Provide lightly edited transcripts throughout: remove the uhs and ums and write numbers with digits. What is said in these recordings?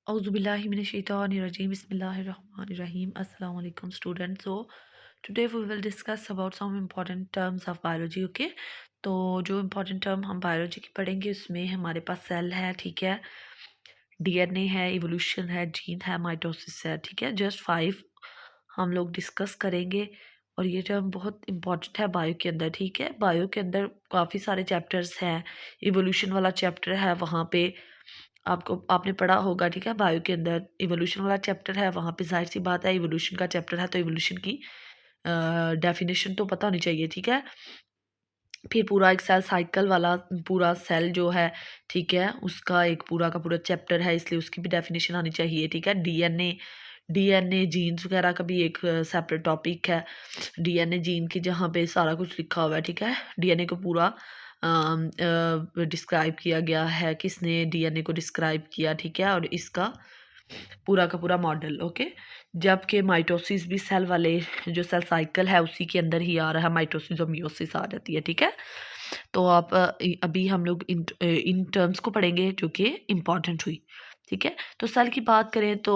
Auzubillahiminashaitanirrajim. Bismillahirrahmanirrahim. Assalamu alaikum students. So today we will discuss about some important terms of biology. Okay, तो जो important term हम biology की पढ़ेंगे उसमें हमारे पास सेल है, ठीक है, डीएनए है, इवोल्यूशन है, जीन है, माइटोसिस है, ठीक है। जस्ट 5 हम लोग डिस्कस करेंगे और ये टर्म बहुत इंपॉर्टेंट है बायो के अंदर, ठीक है। बायो के अंदर काफ़ी सारे चैप्टर्स हैं, इवोल्यूशन वाला चैप्टर है, वहाँ पे आपने पढ़ा होगा, ठीक है। बायो के अंदर इवोल्यूशन वाला चैप्टर है, वहाँ पे जाहिर सी बात है इवोल्यूशन का चैप्टर है तो इवोल्यूशन की डेफिनेशन तो पता होनी चाहिए, ठीक है। फिर पूरा एक सेल साइकिल वाला पूरा सेल जो है, ठीक है, उसका एक पूरा का पूरा चैप्टर है, इसलिए उसकी भी डेफिनेशन आनी चाहिए, ठीक है। डीएनए जीन्स वगैरह का भी एक सेपरेट टॉपिक है, डीएनए जीन की, जहाँ पे सारा कुछ लिखा हुआ है, ठीक है। डीएनए को पूरा डिस्क्राइब किया गया है, किसने डीएनए को डिस्क्राइब किया, ठीक है, और इसका पूरा का पूरा मॉडल, ओके। जबकि माइटोसिस भी सेल वाले जो सेल साइकिल है उसी के अंदर ही आ रहा है, माइटोसिस और मियोसिस आ जाती है, ठीक है। तो आप अभी हम लोग इन टर्म्स को पढ़ेंगे जो कि इम्पॉर्टेंट हुई, ठीक है। तो सेल की बात करें तो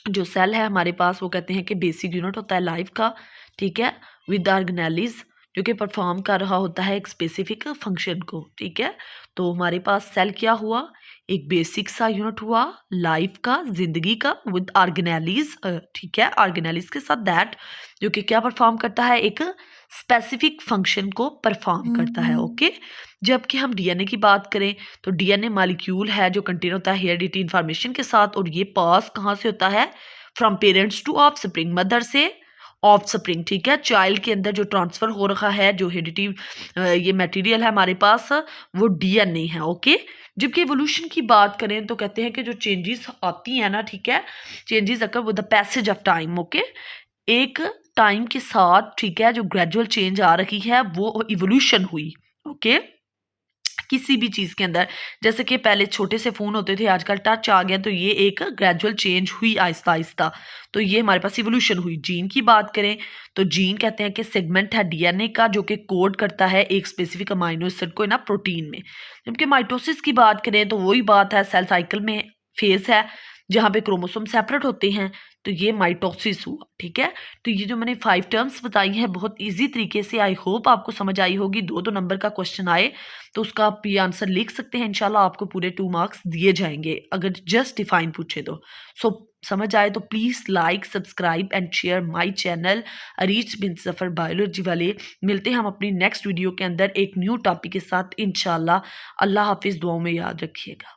जो सेल है हमारे पास वो कहते हैं कि बेसिक यूनिट होता है लाइफ का, ठीक है, विद ऑर्गेनेलिज जो कि परफॉर्म कर रहा होता है एक स्पेसिफिक फंक्शन को, ठीक है। तो हमारे पास सेल क्या हुआ, एक बेसिक सा यूनिट हुआ लाइफ का, जिंदगी का, विद ऑर्गेनेलिज, ठीक है, ऑर्गेनेलिज के साथ दैट जो कि क्या परफॉर्म करता है, एक स्पेसिफिक फंक्शन को परफॉर्म करता है, ओके। जबकि हम डीएनए की बात करें तो डीएनए मॉलिक्यूल है जो कंटेन होता है हेरिडिटी इंफॉर्मेशन के साथ, और ये पास कहाँ से होता है, from parents two of spring, mother से ऑफ स्प्रिंग, ठीक है। चाइल्ड के अंदर जो ट्रांसफर हो रहा है, जो हेरिडिटी ये मटेरियल है हमारे पास, वो डीएनए है, ओके। जबकि एवोल्यूशन की बात करें तो कहते हैं कि जो चेंजेस आती हैं ना, ठीक है, changes occur with the passage of time, okay, एक टाइम के साथ, ठीक है, जो ग्रेजुअल चेंज आ रही है वो इवोल्यूशन हुई, ओके। किसी भी चीज़ के अंदर, जैसे कि पहले छोटे से फ़ोन होते थे, आजकल टच आ गया, तो ये एक ग्रेजुअल चेंज हुई आहिस्ता आहिस्ता, तो ये हमारे पास इवोल्यूशन हुई। जीन की बात करें तो जीन कहते हैं कि सेगमेंट है डीएनए का जो कि कोड करता है एक स्पेसिफिक अमाइनो एसिड को ना प्रोटीन में। जबकि माइटोसिस की बात करें तो वही बात है, सेल साइकिल में फेज है जहाँ पे क्रोमोसोम सेपरेट होते हैं, तो ये माइटोसिस हुआ, ठीक है। तो ये जो मैंने 5 टर्म्स बताई हैं बहुत इजी तरीके से, आई होप आपको समझ आई होगी। 2-2 नंबर का क्वेश्चन आए तो उसका आप ये आंसर लिख सकते हैं, इंशाल्लाह आपको पूरे 2 मार्क्स दिए जाएंगे अगर जस्ट डिफाइन पूछे तो। सो समझ आए तो please like, subscribe and share my channel Areej Bin Safar biology वाले। मिलते हैं हम अपनी नेक्स्ट वीडियो के अंदर एक न्यू टॉपिक के साथ इंशाल्लाह। अल्लाह हाफिज़, दुआओं में याद रखिएगा।